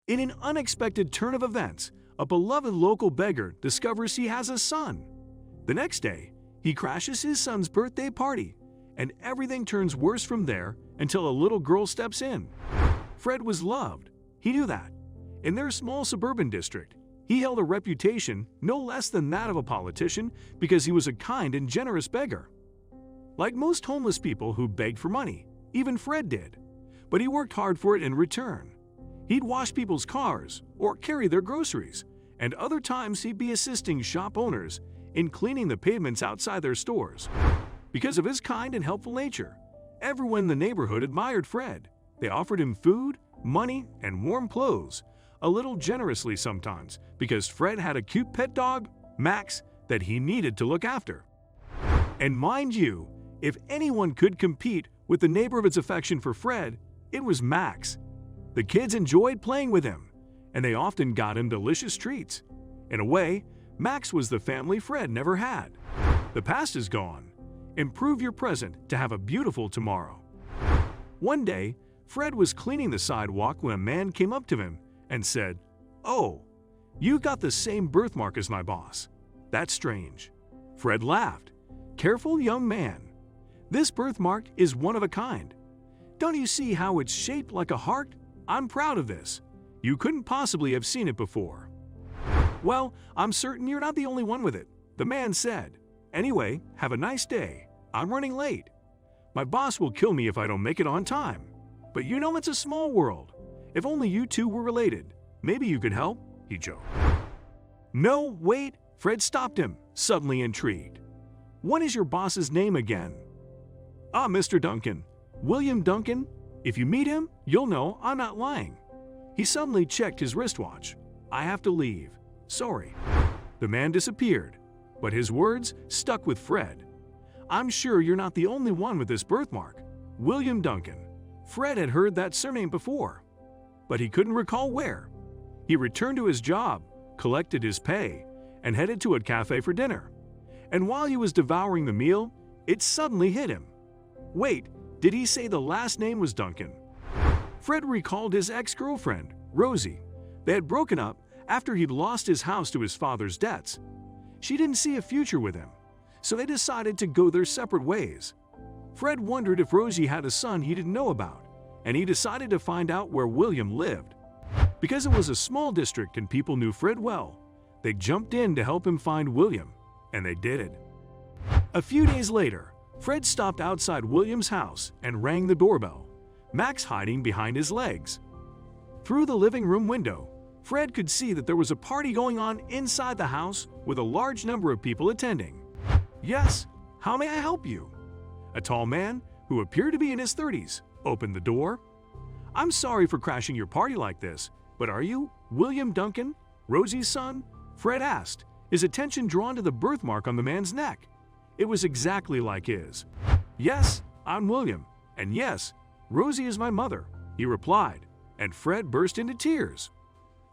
In an unexpected turn of events, a beloved local beggar discovers he has a son. The next day, he crashes his son's birthday party, and everything turns worse from there until a little girl steps in. Fred was loved. He knew that. In their small suburban district, he held a reputation no less than that of a politician because he was a kind and generous beggar. Like most homeless people who begged for money, even Fred did. But he worked hard for it in return. He'd wash people's cars or carry their groceries, and other times he'd be assisting shop owners in cleaning the pavements outside their stores. Because of his kind and helpful nature, everyone in the neighborhood admired Fred. They offered him food, money, and warm clothes, a little generously sometimes, because Fred had a cute pet dog, Max, that he needed to look after. And mind you, if anyone could compete with the neighborhood's affection for Fred, it was Max. The kids enjoyed playing with him, and they often got him delicious treats. In a way, Max was the family Fred never had. The past is gone. Improve your present to have a beautiful tomorrow. One day, Fred was cleaning the sidewalk when a man came up to him and said, "Oh, you got the same birthmark as my boss. That's strange." Fred laughed. "Careful, young man. This birthmark is one of a kind. Don't you see how it's shaped like a heart? I'm proud of this. You couldn't possibly have seen it before." "Well, I'm certain you're not the only one with it," the man said. "Anyway, have a nice day. I'm running late. My boss will kill me if I don't make it on time. But you know it's a small world. If only you two were related, maybe you could help," he joked. "No, wait," Fred stopped him, suddenly intrigued. "What is your boss's name again?" "Ah, Mr. Duncan. William Duncan. If you meet him, you'll know I'm not lying." He suddenly checked his wristwatch. "I have to leave. Sorry." The man disappeared, but his words stuck with Fred. "I'm sure you're not the only one with this birthmark. William Duncan." Fred had heard that surname before, but he couldn't recall where. He returned to his job, collected his pay, and headed to a cafe for dinner. And while he was devouring the meal, it suddenly hit him. Wait, did he say the last name was Duncan? Fred recalled his ex-girlfriend, Rosie. They had broken up after he'd lost his house to his father's debts. She didn't see a future with him, so they decided to go their separate ways. Fred wondered if Rosie had a son he didn't know about, and he decided to find out where William lived. Because it was a small district and people knew Fred well, they jumped in to help him find William, and they did it. A few days later, Fred stopped outside William's house and rang the doorbell, Max hiding behind his legs. Through the living room window, Fred could see that there was a party going on inside the house with a large number of people attending. "Yes, how may I help you?" A tall man, who appeared to be in his 30s, opened the door. "I'm sorry for crashing your party like this, but are you William Duncan, Rosie's son?" Fred asked, his attention drawn to the birthmark on the man's neck. It was exactly like his. "Yes, I'm William, and yes, Rosie is my mother," he replied, and Fred burst into tears.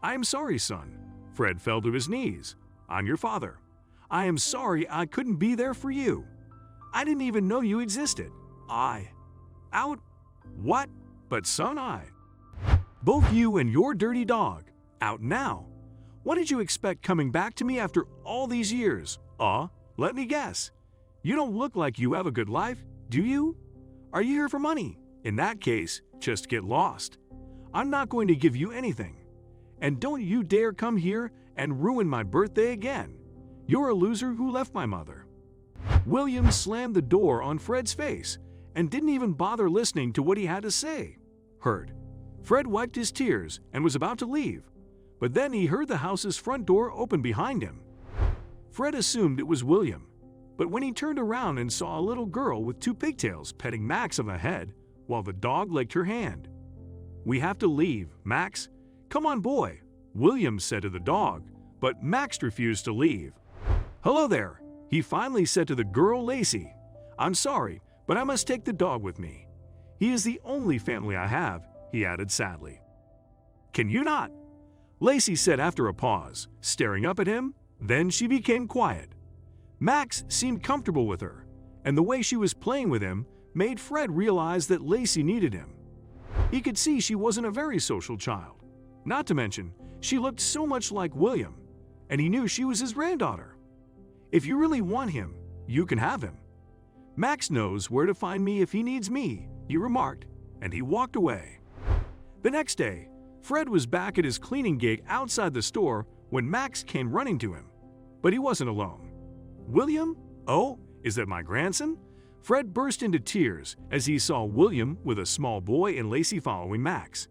"I am sorry, son." Fred fell to his knees. "I'm your father. I am sorry I couldn't be there for you. I didn't even know you existed. Out? What? But son, both you and your dirty dog, out now. What did you expect coming back to me after all these years? Let me guess. You don't look like you have a good life, do you? Are you here for money? In that case, just get lost. I'm not going to give you anything. And don't you dare come here and ruin my birthday again. You're a loser who left my mother." William slammed the door on Fred's face and didn't even bother listening to what he had to say. Hurt, Fred wiped his tears and was about to leave, but then he heard the house's front door open behind him. Fred assumed it was William, but when he turned around and saw a little girl with two pigtails petting Max on the head while the dog licked her hand. "We have to leave, Max. Come on, boy," William said to the dog, but Max refused to leave. "Hello there," he finally said to the girl, Lacey. "I'm sorry, but I must take the dog with me. He is the only family I have," he added sadly. "Can you not?" Lacey said after a pause, staring up at him. Then she became quiet. Max seemed comfortable with her, and the way she was playing with him made Fred realize that Lacey needed him. He could see she wasn't a very social child, Not to mention, she looked so much like William, and he knew she was his granddaughter. If you really want him, you can have him. Max knows where to find me if he needs me, he remarked, and he walked away. The next day, Fred was back at his cleaning gig outside the store when Max came running to him. But he wasn't alone. William? Oh, is that my grandson? Fred burst into tears as he saw William with a small boy and Lacey following Max.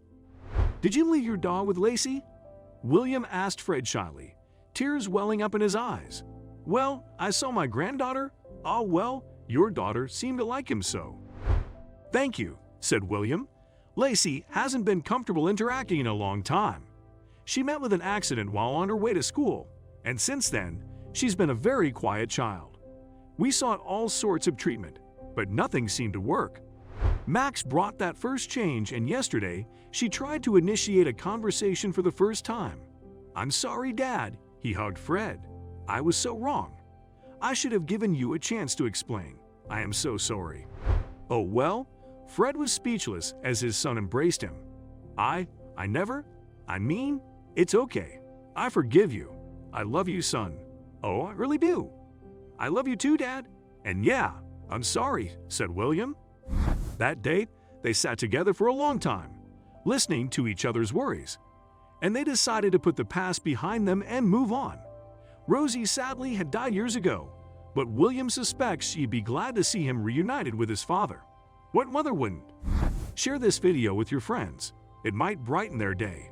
Did you leave your dog with Lacey? William asked Fred shyly, tears welling up in his eyes. Well, I saw my granddaughter. Oh, well, your daughter seemed to like him so. Thank you, said William. Lacey hasn't been comfortable interacting in a long time. She met with an accident while on her way to school, and since then, she's been a very quiet child. We sought all sorts of treatment, but nothing seemed to work. Max brought that first change, and yesterday, she tried to initiate a conversation for the first time. I'm sorry, Dad, he hugged Fred. I was so wrong. I should have given you a chance to explain. I am so sorry. Oh, well? Fred was speechless as his son embraced him. I mean, it's okay. I forgive you. I love you, son. Oh, I really do. I love you too, Dad. And yeah, I'm sorry, said William. That day, they sat together for a long time, listening to each other's worries. And they decided to put the past behind them and move on. Rosie sadly had died years ago, but William suspects she'd be glad to see him reunited with his father. What mother wouldn't? Share this video with your friends. It might brighten their day.